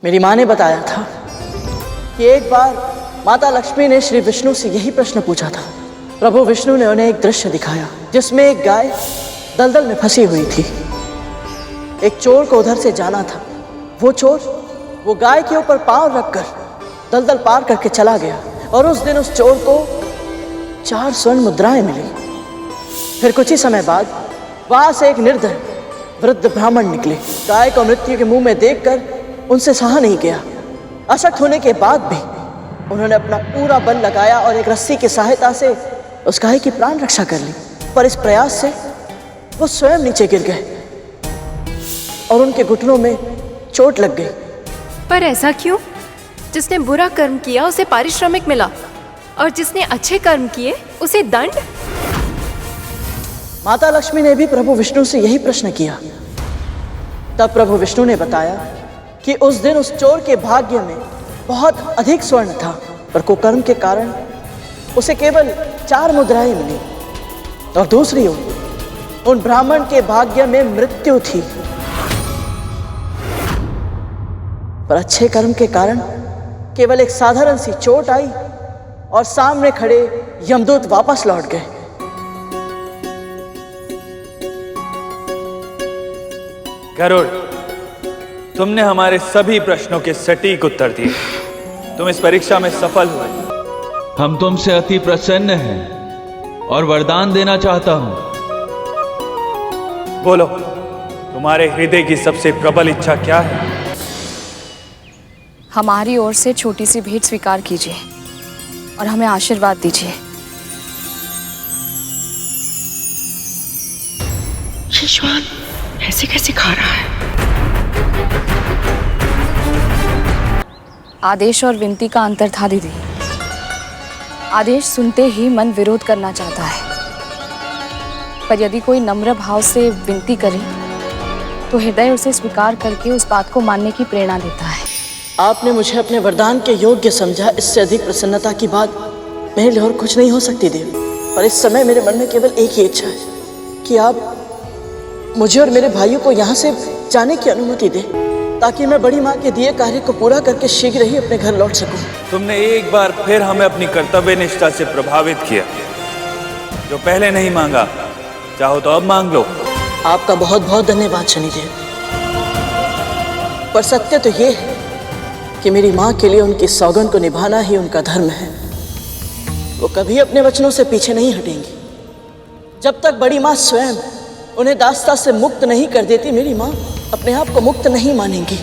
मेरी माँ ने बताया था कि एक बार माता लक्ष्मी ने श्री विष्णु से यही प्रश्न पूछा था। प्रभु विष्णु ने उन्हें एक दृश्य दिखाया जिसमें एक गाय दलदल में फंसी हुई थी। एक चोर को उधर से जाना था। वो चोर वो गाय के ऊपर पांव रखकर दलदल पार करके चला गया और उस दिन उस चोर को 4 स्वर्ण मुद्राएं मिली। फिर कुछ ही समय बाद वहां से एक निर्धन वृद्ध ब्राह्मण निकले। गाय को मृत्यु के मुंह में देखकर उनसे सहा नहीं गया। अशक्त होने के बाद भी उन्होंने अपना पूरा बल लगाया और एक रस्सी की सहायता से उस गाय की प्राण रक्षा कर ली। पर इस प्रयास से वो स्वयं नीचे गिर गए और उनके घुटनों में चोट लग गई। पर ऐसा क्यों? जिसने बुरा कर्म किया उसे पारिश्रमिक मिला और जिसने अच्छे कर्म किए उसे दंड। माता लक्ष्मी ने भी प्रभु विष्णु से यही प्रश्न किया। तब प्रभु विष्णु ने बताया कि उस दिन उस चोर के भाग्य में बहुत अधिक स्वर्ण था, पर कुकर्म के कारण उसे केवल 4 मुद्राएं मिली और दूसरी ओर उन ब्राह्मण के भाग्य में मृत्यु थी। पर अच्छे कर्म के कारण केवल एक साधारण सी चोट आई और सामने खड़े यमदूत वापस लौट गए। गरुड़, तुमने हमारे सभी प्रश्नों के सटीक उत्तर दिए। तुम इस परीक्षा में सफल हुए। हम तुमसे अति प्रसन्न हैं और वरदान देना चाहता हूं। बोलो, तुम्हारे हृदय की सबसे प्रबल इच्छा क्या है? हमारी ओर से छोटी सी भेंट स्वीकार कीजिए और हमें आशीर्वाद दीजिए। ये श्वान ऐसे कैसे खा रहा है? आदेश और विनती का अंतर था दीदी। आदेश सुनते ही मन विरोध करना चाहता है, पर यदि कोई नम्र भाव से विनती करे तो हृदय उसे स्वीकार करके उस बात को मानने की प्रेरणा देता है। आपने मुझे अपने वरदान के योग्य समझा। इससे अधिक प्रसन्नता की बात मेरे लिए और कुछ नहीं हो सकती देवी। पर इस समय मेरे मन में केवल एक ही इच्छा है कि आप मुझे और मेरे भाइयों को यहाँ से जाने की अनुमति दें, ताकि मैं बड़ी माँ के दिए कार्य को पूरा करके शीघ्र ही अपने घर लौट सकूं। तुमने एक बार फिर हमें अपनी कर्तव्य निष्ठा से प्रभावित किया। जो पहले नहीं मांगा, चाहो तो अब मांग लो। आपका बहुत बहुत धन्यवाद शनिदेव। पर सत्य तो ये है कि मेरी माँ के लिए उनकी सौगंध को निभाना ही उनका धर्म है। वो कभी अपने वचनों से पीछे नहीं हटेंगी। जब तक बड़ी माँ स्वयं उन्हें दास्ता से मुक्त नहीं कर देती, मेरी माँ अपने आप को मुक्त नहीं मानेंगी।